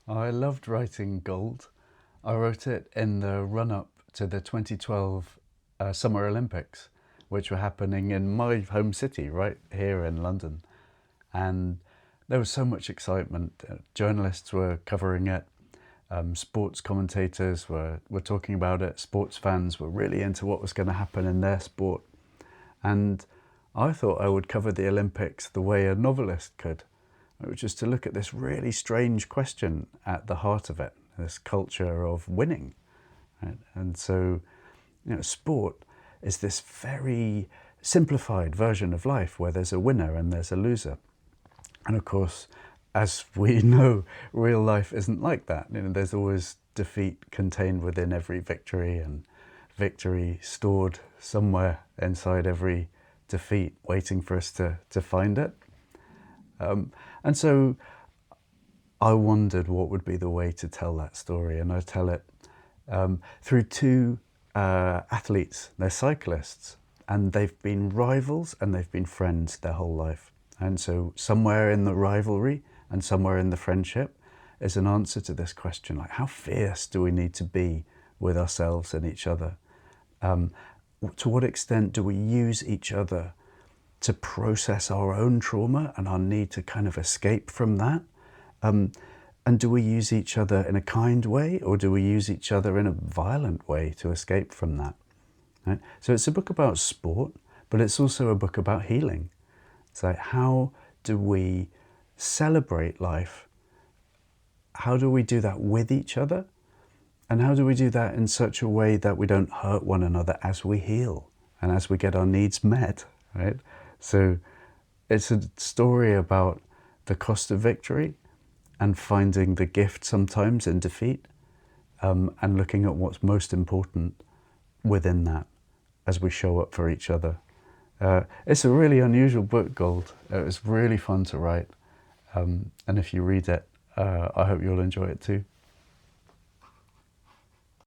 I loved writing Gold. I wrote it in the run-up to the 2012 Summer Olympics, which were happening in my home city, right here in London. And there was so much excitement. Journalists were covering it. Sports commentators were talking about it. Sports fans were really into what was going to happen in their sport. And I thought I would cover the Olympics the way a novelist could, which is to look at this really strange question at the heart of it, this culture of winning. Right? And so, sport is this very simplified version of life where there's a winner and there's a loser. And of course, as we know, real life isn't like that. There's always defeat contained within every victory, and victory stored somewhere inside every defeat, waiting for us to find it. And so I wondered what would be the way to tell that story, and I tell it through two athletes. They're cyclists, and they've been rivals and they've been friends their whole life. And so somewhere in the rivalry and somewhere in the friendship is an answer to this question, like how fierce do we need to be with ourselves and each other? To what extent do we use each other to process our own trauma and our need to kind of escape from that? And do we use each other in a kind way, or do we use each other in a violent way to escape from that? Right? So it's a book about sport, but it's also a book about healing. It's like, how do we celebrate life? How do we do that with each other? And how do we do that in such a way that we don't hurt one another as we heal and as we get our needs met, right? So it's a story about the cost of victory and finding the gift sometimes in defeat, and looking at what's most important within that as we show up for each other. It's a really unusual book, Gold. It was really fun to write. And if you read it, I hope you'll enjoy it too.